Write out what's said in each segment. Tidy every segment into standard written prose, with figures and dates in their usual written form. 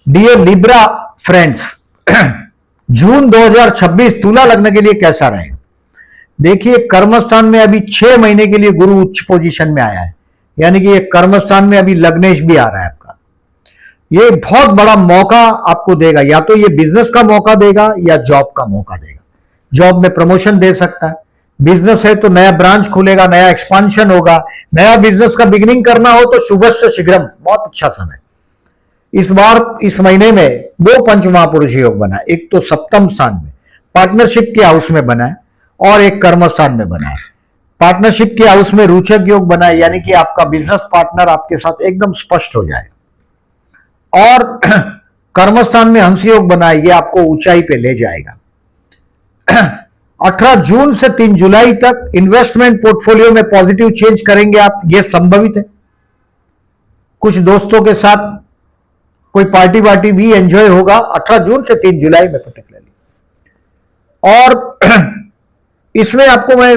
Dear Libra friends, जून 2026 तुला लग्न के लिए कैसा रहेगा? देखिए, कर्मस्थान में अभी 6 महीने के लिए गुरु उच्च पोजीशन में आया है, यानी कि ये कर्मस्थान में अभी लग्नेश भी आ रहा है आपका। ये बहुत बड़ा मौका आपको देगा, या तो ये बिजनेस का मौका देगा या जॉब का मौका देगा। जॉब में प्रमोशन दे सकता है, बिजनेस है तो नया ब्रांच खुलेगा, नया एक्सपांशन होगा, नया बिजनेस का बिगिनिंग करना हो तो शुभस्य शीघ्रम, बहुत अच्छा समय। इस बार इस महीने में 2 पंच महापुरुष योग बना है, एक तो सप्तम स्थान में पार्टनरशिप के हाउस में बना है और एक कर्म स्थान में बना है। पार्टनरशिप के हाउस में रोचक योग बना है, यानी कि आपका बिजनेस पार्टनर आपके साथ एकदम स्पष्ट हो जाए। और कर्म स्थान में हंस योग बना है, ये आपको ऊंचाई पे ले जाएगा। 18 जून से 3 जुलाई तक इन्वेस्टमेंट पोर्टफोलियो में पॉजिटिव चेंज करेंगे आप, ये संभवित है। कुछ दोस्तों के साथ कोई पार्टी वार्टी भी एंजॉय होगा 18 जून से 3 जुलाई में पर्टिकुलरली। और इसमें आपको मैं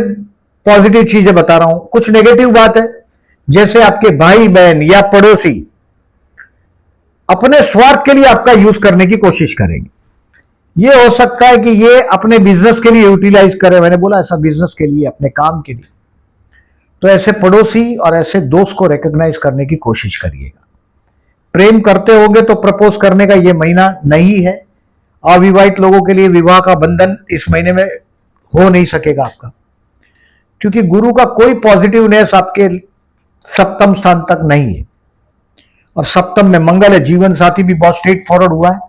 पॉजिटिव चीजें बता रहा हूं, कुछ नेगेटिव बात है, जैसे आपके भाई बहन या पड़ोसी अपने स्वार्थ के लिए आपका यूज करने की कोशिश करेंगे। ये हो सकता है कि ये अपने बिजनेस के लिए यूटिलाइज करें, मैंने बोला ऐसा बिजनेस के लिए, अपने काम के लिए। तो ऐसे पड़ोसी और ऐसे दोस्त को रिकॉग्नाइज करने की कोशिश करिएगा। प्रेम करते होंगे तो प्रपोज करने का ये महीना नहीं है। अविवाहित लोगों के लिए विवाह का बंधन इस महीने में हो नहीं सकेगा आपका, क्योंकि गुरु का कोई पॉजिटिवनेस आपके सप्तम स्थान तक नहीं है। और सप्तम में मंगल है, जीवन साथी भी बहुत स्ट्रेट फॉरवर्ड हुआ है।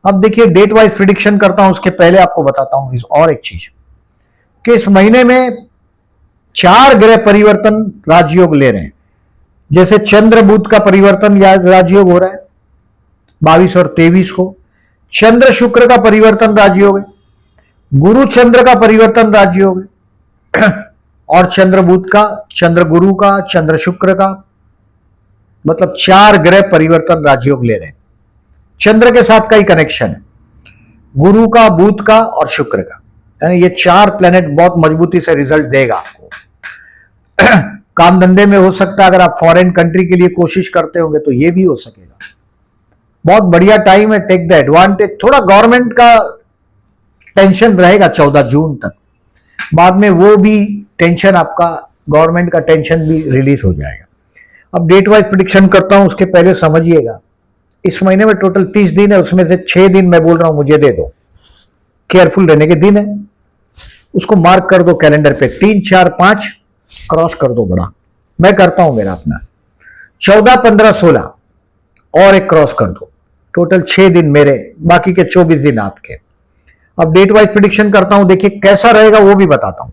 अब देखिए, डेट वाइज प्रिडिक्शन करता हूं, उसके पहले आपको बताता हूं और एक चीज कि इस महीने में 4 ग्रह परिवर्तन राजयोग ले रहे हैं। जैसे चंद्र बुध का परिवर्तन या राजयोग हो रहा है 22 और 23 को, चंद्र शुक्र का परिवर्तन राजयोग है, गुरु चंद्र का परिवर्तन राजयोग है, और चंद्र बुध का, चंद्र गुरु का, चंद्र शुक्र का, मतलब 4 ग्रह परिवर्तन राजयोग ले रहे हैं। चंद्र के साथ का ही कनेक्शन है, गुरु का, बुध का और शुक्र का, यानी ये 4 प्लेनेट बहुत मजबूती से रिजल्ट देगा आपको। काम धंधे में हो सकता है, अगर आप फॉरेन कंट्री के लिए कोशिश करते होंगे तो ये भी हो सकेगा। बहुत बढ़िया टाइम है, टेक द एडवांटेज। थोड़ा गवर्नमेंट का टेंशन रहेगा 14 जून तक, बाद में वो भी टेंशन, आपका गवर्नमेंट का टेंशन भी रिलीज हो जाएगा। अब डेट वाइज प्रिडिक्शन करता हूं, उसके पहले समझिएगा इस महीने में टोटल 30 दिन है, उसमें से 6 दिन मैं बोल रहा हूं मुझे दे दो, केयरफुल रहने के दिन है, उसको मार्क कर दो कैलेंडर पे। 3, 4, 5 क्रॉस कर दो बड़ा, मैं करता हूं मेरा अपना। 14, 15, 16 और एक क्रॉस कर दो, टोटल 6 दिन मेरे, बाकी के 24 दिन आपके। अब डेट वाइज प्रिडिक्शन करता हूं, देखिए कैसा रहेगा वो भी बताता हूं।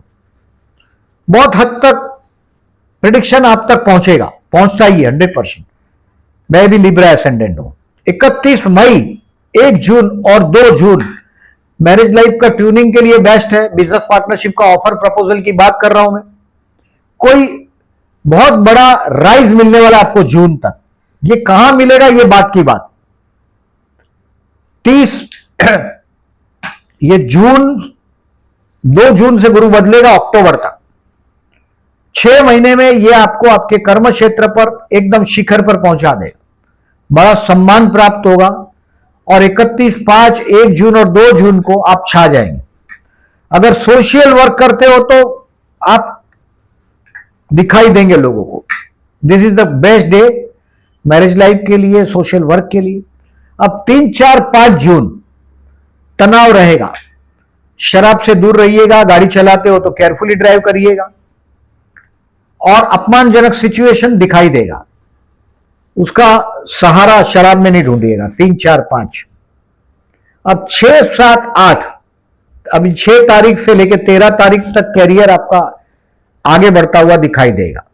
बहुत हद तक प्रिडिक्शन आप तक पहुंचेगा, पहुंचता ही है 100%। मैं भी लिब्रा एसेंडेंट हूं। 31 मई, 1 जून और 2 जून मैरिज लाइफ का ट्यूनिंग के लिए बेस्ट है। बिजनेस पार्टनरशिप का ऑफर प्रपोजल की बात कर रहा हूं मैं। कोई बहुत बड़ा राइज मिलने वाला आपको जून तक, ये कहां मिलेगा ये बात की बात। 30 ये जून, 2 जून से गुरु बदलेगा अक्टूबर तक, 6 महीने में ये आपको आपके कर्म क्षेत्र पर एकदम शिखर पर पहुंचा देगा, बड़ा सम्मान प्राप्त होगा। और 31, 5, 1 जून और 2 जून को आप छा जाएंगे। अगर सोशल वर्क करते हो तो आप दिखाई देंगे लोगों को। This is the best day marriage life के लिए, सोशल वर्क के लिए। अब 3, 4, 5 जून तनाव रहेगा, शराब से दूर रहिएगा, गाड़ी चलाते हो तो केयरफुली ड्राइव करिएगा, और अपमानजनक सिचुएशन दिखाई देगा, उसका सहारा शराब में नहीं ढूंढिएगा। 3, 4, 5। अब 6, 7, 8, अभी 6 तारीख से लेकर 13 तारीख तक कैरियर आपका आगे बढ़ता हुआ दिखाई देगा।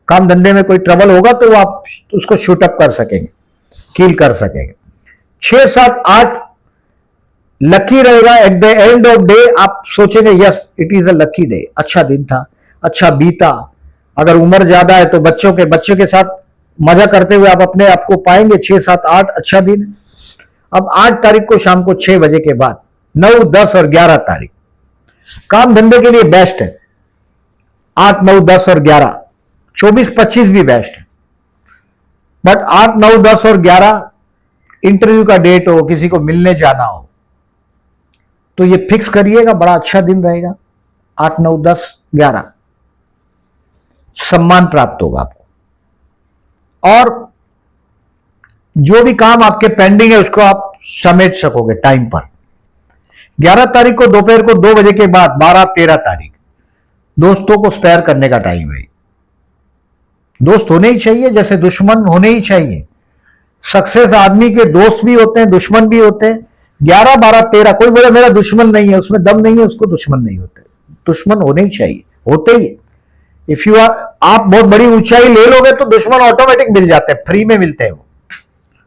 काम धंधे में कोई ट्रबल होगा तो आप उसको शूट अप कर सकेंगे, कील कर सकेंगे। 6, 7, 8 लकी रहेगा। At the end of day आप सोचेंगे yes it is a lucky day, अच्छा दिन था, अच्छा बीता। अगर उम्र ज्यादा है तो बच्चों के साथ मजा करते हुए आप अपने आप को पाएंगे। 6, 7, 8 अच्छा दिन। अब 8 तारीख को शाम को 6 बजे के बाद 9, 10 और 11 तारीख काम धंधे के लिए बेस्ट है। 8, 9, 10 और 11, 24, 25 भी बेस्ट है, बट 8, 9, 10 और 11 इंटरव्यू का डेट हो, किसी को मिलने जाना हो, तो ये फिक्स करिएगा, बड़ा अच्छा दिन रहेगा। 8, 9, 10, 11 सम्मान प्राप्त होगा आपको, और जो भी काम आपके पेंडिंग है उसको आप समेट सकोगे टाइम पर। 11 तारीख को दोपहर को 2 बजे के बाद 12, 13 तारीख दोस्तों को स्पेयर करने का टाइम है। दोस्त होने ही चाहिए, जैसे दुश्मन होने ही चाहिए। सक्सेस आदमी के दोस्त भी होते हैं, दुश्मन भी होते हैं। 11, 12, 13 कोई बोले मेरा दुश्मन नहीं है, उसमें दम नहीं है, उसको दुश्मन नहीं होते। दुश्मन होने ही चाहिए, होते ही। इफ यू आर, आप बहुत बड़ी ऊंचाई ले लोगे तो दुश्मन ऑटोमेटिक मिल जाते हैं, फ्री में मिलते हैं वो,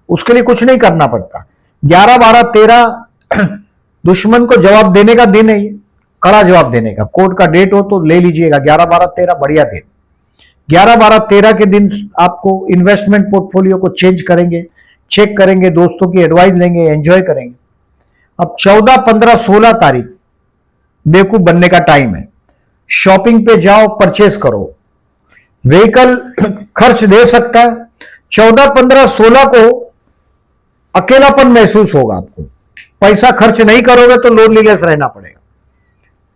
उसके लिए कुछ नहीं करना पड़ता। 11, 12, 13 दुश्मन को जवाब देने का दिन है, ये कड़ा जवाब देने का। कोर्ट का डेट हो तो ले लीजिएगा, 11, 12, 13 बढ़िया दिन। 11, 12, 13 के दिन आपको इन्वेस्टमेंट पोर्टफोलियो को चेंज करेंगे, चेक करेंगे, दोस्तों की एडवाइस लेंगे, एंजॉय करेंगे। अब 14, 15, 16 तारीख बेवकूफ बनने का टाइम है। शॉपिंग पे जाओ, परचेस करो, व्हीकल खर्च दे सकता है। 14, 15, 16 को अकेलापन महसूस होगा आपको, पैसा खर्च नहीं करोगे तो लोनलीनेस रहना पड़ेगा।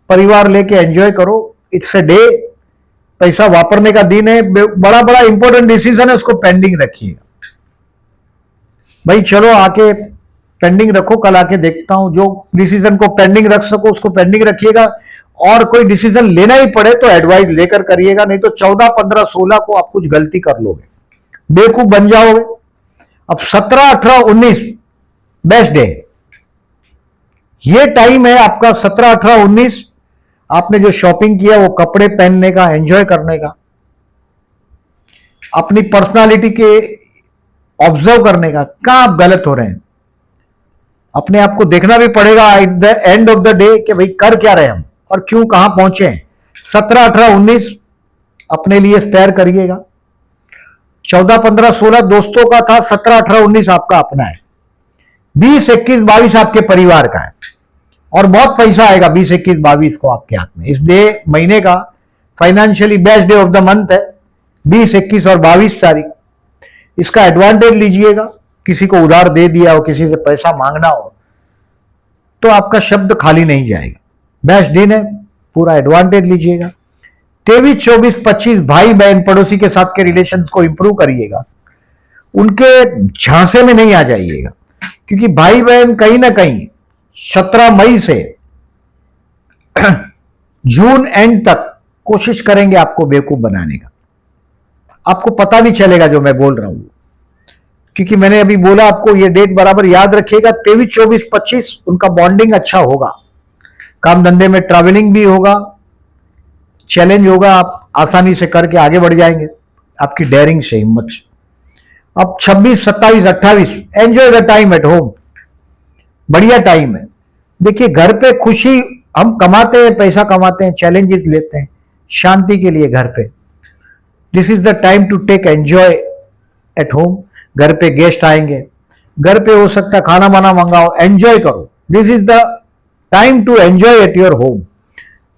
परिवार लेके एंजॉय करो, इट्स अ डे, पैसा वापरने का दिन है। बड़ा बड़ा इंपॉर्टेंट डिसीजन है, उसको पेंडिंग रखिएगा भाई। चलो आके पेंडिंग रखो, कल आके देखता हूं। जो डिसीजन को पेंडिंग रख सको उसको पेंडिंग रखिएगा, और कोई डिसीजन लेना ही पड़े तो एडवाइस लेकर करिएगा, नहीं तो 14, 15, 16 को आप कुछ गलती कर लोगे, बेवकूफ बन जाओगे। अब 17, 18, 19 बेस्ट डे, ये टाइम है आपका। 17, 18, 19 आपने जो शॉपिंग किया वो कपड़े पहनने का, एंजॉय करने का, अपनी पर्सनालिटी के ऑब्जर्व करने का। कहां आप गलत हो रहे हैं, अपने आप को देखना भी पड़ेगा at the end of the day कि भाई कर क्या रहे हम और क्यों, कहां पहुंचे हैं। 17, 18, 19 अपने लिए स्पेयर करिएगा। 14, 15, 16 दोस्तों का था, 17, 18, 19 आपका अपना है। 20, 21, 22 आपके परिवार का है, और बहुत पैसा आएगा 20, 21, 22 को आपके हाथ में। इस डे महीने का financially best day of the month है 20, 21 और 22 तारीख। इसका एडवांटेज लीजिएगा। किसी को उधार दे दिया हो, किसी से पैसा मांगना हो, तो आपका शब्द खाली नहीं जाएगा। बेस्ट दिन है, पूरा एडवांटेज लीजिएगा। 23, 24, 25 भाई बहन पड़ोसी के साथ के रिलेशन को इंप्रूव करिएगा, उनके झांसे में नहीं आ जाइएगा, क्योंकि भाई बहन कहीं ना कहीं 17 मई से जून एंड तक कोशिश करेंगे आपको बेवकूफ बनाने का। आपको पता भी चलेगा जो मैं बोल रहा हूं, क्योंकि मैंने अभी बोला आपको, ये डेट बराबर याद रखिएगा। 23, 24, 25 उनका बॉन्डिंग अच्छा होगा, काम धंधे में ट्रैवलिंग भी होगा, चैलेंज होगा, आप आसानी से करके आगे बढ़ जाएंगे आपकी डेयरिंग से, हिम्मत से। अब 26, 27, 28 enjoy the time at home, बढ़िया टाइम है। देखिए घर पे खुशी, हम कमाते हैं, पैसा कमाते हैं, चैलेंजेस लेते हैं शांति के लिए घर पे। This is the time to take enjoy at home. घर पे गेस्ट आएंगे, घर पे हो सकता है खाना वाना मंगाओ, एंजॉय करो। This is the time to enjoy at your home.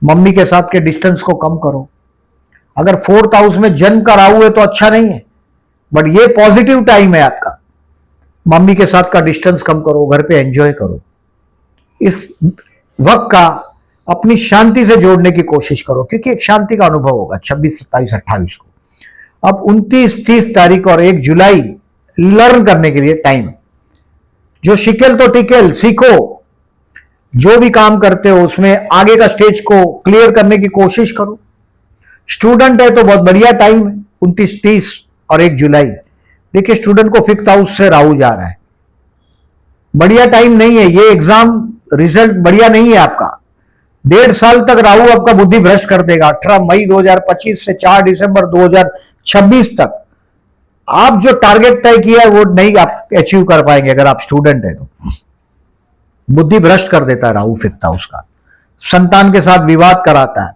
Mummy के साथ के डिस्टेंस को कम करो। अगर 4th हाउस में जन्म का राहु है तो अच्छा नहीं है, बट ये पॉजिटिव टाइम है आपका। मम्मी के साथ का डिस्टेंस कम करो, घर पे एंजॉय करो। इस वक्त का अपनी शांति से जोड़ने की कोशिश करो, क्योंकि एक शांति का अनुभव होगा 26, 27, 28 को। अब 29, 30 तारीख और 1 जुलाई लर्न करने के लिए टाइम। जो शिकेल तो टिकेल, सीखो। जो भी काम करते हो उसमें आगे का स्टेज को क्लियर करने की कोशिश करो। स्टूडेंट है तो बहुत बढ़िया टाइम है 29, 30 और 1 जुलाई। देखिए स्टूडेंट को 5th हाउस से राहु जा रहा है, बढ़िया टाइम नहीं है। ये एग्जाम रिजल्ट बढ़िया नहीं है आपका। 1.5 साल तक राहु आपका बुद्धि भ्रष्ट कर देगा। 18 मई 2025 से 4 दिसंबर 2026 तक आप जो टारगेट तय किया है वो नहीं आप अचीव कर पाएंगे। अगर आप स्टूडेंट है तो बुद्धि भ्रष्ट कर देता है राहु 5th हाउस का। संतान के साथ विवाद कराता है,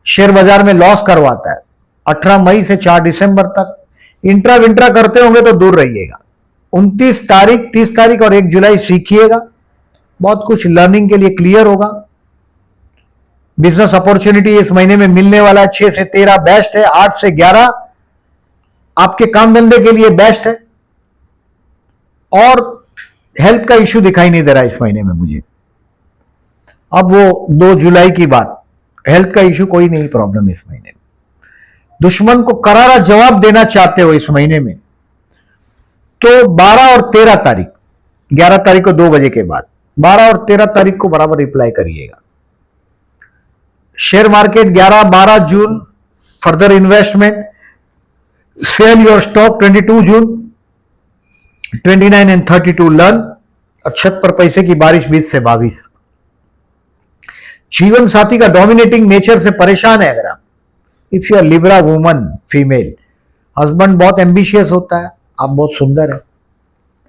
शेयर बाजार में लॉस करवाता है। 18 मई से 4 दिसंबर तक इंट्रा विंट्रा करते होंगे तो दूर रहिएगा। 29 तारीख, 30 तारीख और 1 जुलाई सीखिएगा, बहुत कुछ लर्निंग के लिए क्लियर होगा। बिजनेस अपॉर्चुनिटी इस महीने में मिलने वाला है। 6 से 13 बेस्ट है, 8 से 11 आपके काम धंधे के लिए बेस्ट है। और हेल्थ का इश्यू दिखाई नहीं दे रहा इस महीने में मुझे। अब वो 2 जुलाई की बात, हेल्थ का इश्यू कोई नहीं प्रॉब्लम इस महीने में। दुश्मन को करारा जवाब देना चाहते हो इस महीने में तो 12 और 13 तारीख, 11 तारीख को 2 बजे के बाद 12 और 13 तारीख को बराबर रिप्लाई करिएगा। Share market 11-12 June further investment, sell your stock 22 June, 29 and 32 learn, और छत पर पैसे की बारिश 20 से 22। जीवन साथी का डोमिनेटिंग नेचर से परेशान है अगर आप, if you are Libra woman female, husband बहुत एम्बिशियस होता है, आप बहुत सुंदर है,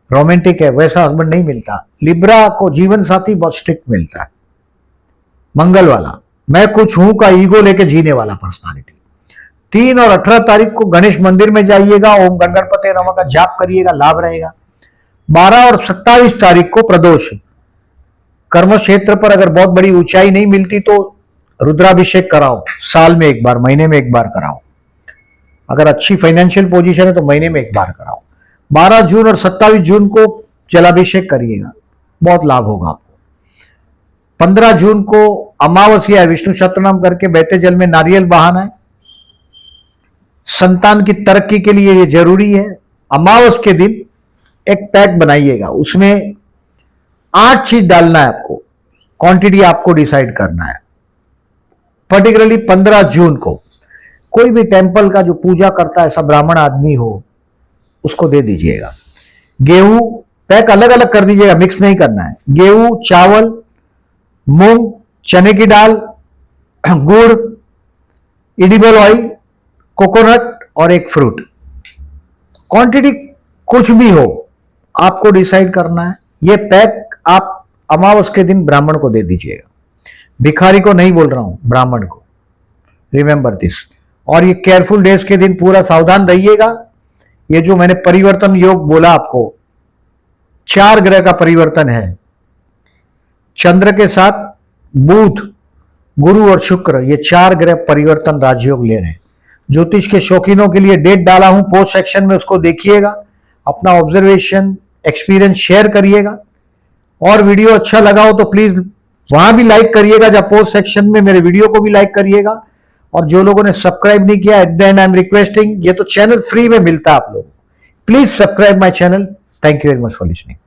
रोमांटिक है, वैसा हस्बैंड नहीं मिलता। लिब्रा को जीवन साथी बहुत स्ट्रिक्ट मिलता है, मंगल वाला, मैं कुछ हूं का ईगो लेके जीने वाला पर्सनालिटी। 3 और 18 तारीख को गणेश मंदिर में जाइएगा, ओम गणपति नमः का जाप करिएगा, लाभ रहेगा। 12 और 27 तारीख को प्रदोष, कर्म क्षेत्र पर अगर बहुत बड़ी ऊंचाई नहीं मिलती तो रुद्राभिषेक कराओ, साल में एक बार, महीने में एक बार कराओ। अगर अच्छी फाइनेंशियल पोजीशन है तो महीने में एक बार कराओ। 12 जून और 27 जून को जलाभिषेक करिएगा, बहुत लाभ होगा आपको। 15 जून को अमावस्या है, विष्णु सहस्त्रनाम करके बहते जल में नारियल बहाना है, संतान की तरक्की के लिए यह जरूरी है। अमावस के दिन एक पैक बनाइएगा, उसमें 8 चीज डालना है आपको, क्वांटिटी आपको डिसाइड करना है। पर्टिकुलरली 15 जून को कोई भी टेंपल का जो पूजा करता है ऐसा ब्राह्मण आदमी हो, उसको दे दीजिएगा। गेहूं पैक अलग अलग कर दीजिएगा, मिक्स नहीं करना है। गेहूं, चावल, मूंग, चने की दाल, गुड़, एडिबल ऑयल, कोकोनट और एक फ्रूट। क्वांटिटी कुछ भी हो आपको डिसाइड करना है। यह पैक आप अमावस के दिन ब्राह्मण को दे दीजिएगा, भिखारी को नहीं बोल रहा हूं, ब्राह्मण को, रिमेंबर दिस। और ये केयरफुल डेज के दिन पूरा सावधान रहिएगा। ये जो मैंने परिवर्तन योग बोला आपको, 4 ग्रह का परिवर्तन है, चंद्र के साथ बुध, गुरु और शुक्र, ये 4 ग्रह परिवर्तन राजयोग ले रहे हैं। ज्योतिष के शौकीनों के लिए डेट डाला हूं पोस्ट सेक्शन में, उसको देखिएगा, अपना ऑब्जर्वेशन एक्सपीरियंस शेयर करिएगा। और वीडियो अच्छा लगा हो तो प्लीज वहां भी लाइक करिएगा, जब पोस्ट सेक्शन में मेरे वीडियो को भी लाइक करिएगा। और जो लोगों ने सब्सक्राइब नहीं किया, at the and I am requesting, ये तो चैनल फ्री में मिलता है आप लोगों को, please subscribe my channel. Thank you very much for listening.